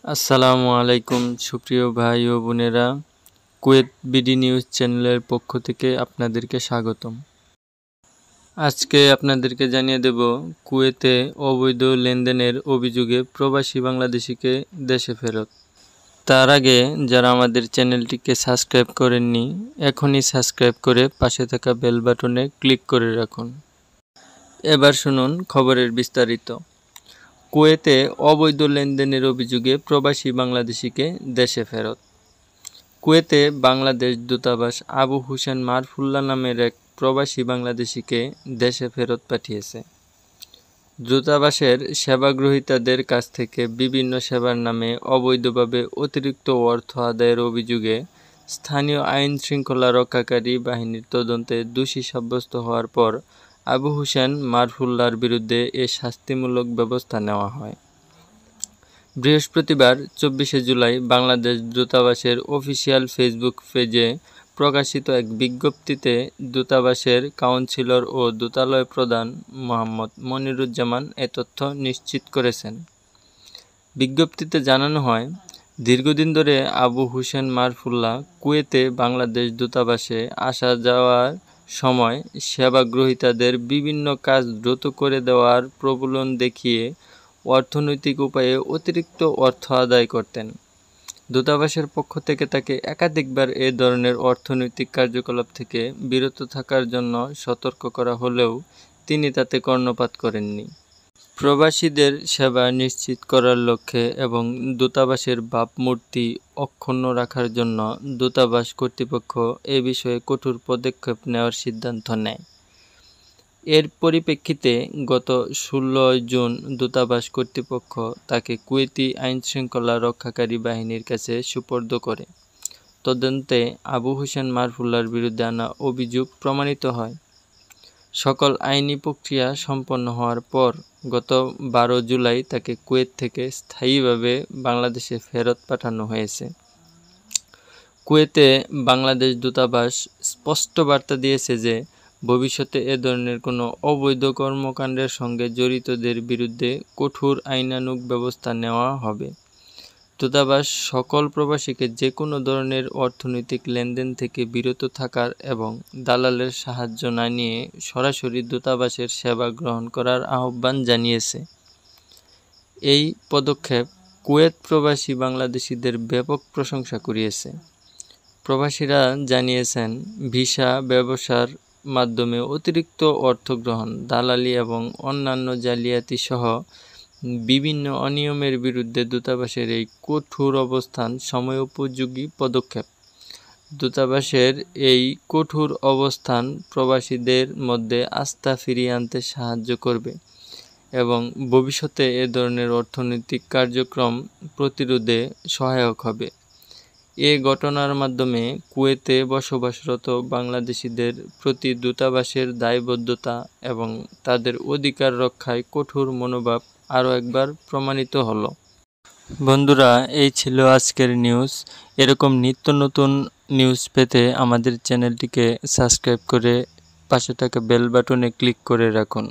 আসসালামু আলাইকুম সুপ্রিয় ভাই ও বোনেরা, কুয়েত বিডি নিউজ চ্যানেলের পক্ষ থেকে আপনাদেরকে স্বাগতম। আজকে আপনাদেরকে জানিয়ে দেব কুয়েতে অবৈধ লেনদেনের অভিযোগে প্রবাসী বাংলাদেশিকে দেশে ফেরত। তার আগে যারা আমাদের চ্যানেলটিকে সাবস্ক্রাইব করেননি, এখনই সাবস্ক্রাইব করে পাশে থাকা বেল বাটনে ক্লিক করে রাখুন। এবার শুনুন খবরের বিস্তারিত। কুয়েতে অবৈধ লেনদেনের অভিযোগে প্রবাসী বাংলাদেশিকে দেশে ফেরত। কুয়েতে বাংলাদেশ দূতাবাস আবু হোসেন মারফুল্লাহ নামের এক প্রবাসী বাংলাদেশিকে দেশে ফেরত পাঠিয়েছে। দূতাবাসের সেবাগ্রহীতাদের কাছ থেকে বিভিন্ন সেবার নামে অবৈধভাবে অতিরিক্ত অর্থ আদায়ের অভিযোগে স্থানীয় আইন শৃঙ্খলা রক্ষাকারী বাহিনীর তদন্তে দোষী সাব্যস্ত হওয়ার পর আবু হোসেন মারফুল্লাহর বিরুদ্ধে এ শাস্তিমূলক ব্যবস্থা নেওয়া হয়। বৃহস্পতিবার 24শে জুলাই বাংলাদেশ দূতাবাসের অফিসিয়াল ফেসবুক পেজে প্রকাশিত এক বিজ্ঞপ্তিতে দূতাবাসের কাউন্সিলর ও দূতালয় প্রধান মোহাম্মদ মনিরুজ্জামান এ তথ্য নিশ্চিত করেছেন। বিজ্ঞপ্তিতে জানানো হয়, দীর্ঘদিন ধরে আবু হোসেন মারফুল্লাহ কুয়েতে বাংলাদেশ দূতাবাসে আসা যাওয়ার সময় সেবাগ্রহীতাদের বিভিন্ন কাজ দ্রুত করে দেওয়ার প্রলোভন দেখিয়ে অর্থনৈতিক উপায়ে অতিরিক্ত অর্থ আদায় করতেন। দূতাবাসের পক্ষ থেকে তাকে একাধিকবার এ ধরনের অর্থনৈতিক কার্যকলাপ থেকে বিরত থাকার জন্য সতর্ক করা হলেও তিনি তাতে কর্ণপাত করেননি। প্রবাসীদের সেবা নিশ্চিত করার লক্ষ্যে এবং দূতাবাসের ভাবমূর্তি অক্ষুণ্ণ রাখার জন্য দূতাবাস কর্তৃপক্ষ এ বিষয়ে কঠোর পদক্ষেপ নেওয়ার সিদ্ধান্ত নেয়। এর পরিপ্রেক্ষিতে গত 16 জুন দূতাবাস কর্তৃপক্ষ তাকে কুয়েতি আইনশৃঙ্খলা রক্ষাকারী বাহিনীর কাছে সুপর্দ করে। তদন্তে আবু হোসেন মারফুল্লাহর বিরুদ্ধে আনা অভিযোগ প্রমাণিত হয়। সকল আইনি প্রক্রিয়া সম্পন্ন হওয়ার পর গত 12 জুলাই তাকে কুয়েত থেকে স্থায়ীভাবে বাংলাদেশে ফেরত পাঠানো হয়েছে। কুয়েতে বাংলাদেশ দূতাবাস স্পষ্ট বার্তা দিয়েছে যে ভবিষ্যতে এ ধরনের কোনো অবৈধ কর্মকাণ্ডের সঙ্গে জড়িতদের বিরুদ্ধে কঠোর আইনানুগ ব্যবস্থা নেওয়া হবে। দূতাবাস সকল প্রবাসীকে যে কোনো ধরনের অর্থনৈতিক লেনদেন থেকে বিরত থাকার এবং দালালের সাহায্য না নিয়ে সরাসরি দূতাবাসের সেবা গ্রহণ করার আহ্বান জানিয়েছে। এই পদক্ষেপ কুয়েত প্রবাসী বাংলাদেশিদের ব্যাপক প্রশংসা কুড়িয়েছে। প্রবাসীরা জানিয়েছেন, ভিসা ব্যবসার মাধ্যমে অতিরিক্ত অর্থ গ্রহণ, দালালি এবং অন্যান্য জালিয়াতি সহ বিভিন্ন অনিয়মের বিরুদ্ধে দূতাবাসের এই কঠোর অবস্থান সময়োপযোগী পদক্ষেপ। দূতাবাসের এই কঠোর অবস্থান প্রবাসীদের মধ্যে আস্থা ফিরিয়ে আনতে সাহায্য করবে এবং ভবিষ্যতে এ ধরনের অর্থনৈতিক কার্যক্রম প্রতিরোধে সহায়ক হবে। এ ঘটনার মাধ্যমে কুয়েতে বসবাসরত বাংলাদেশিদের প্রতি দূতাবাসের দায়বদ্ধতা এবং তাদের অধিকার রক্ষায় কঠোর মনোভাব আরও একবার প্রমাণিত হলো। বন্ধুরা, এই ছিল আজকের নিউজ। এরকম নিত্য নতুন নিউজ পেতে আমাদের চ্যানেলটিকে সাবস্ক্রাইব করে পাশে থাকা বেল বাটনে ক্লিক করে রাখুন।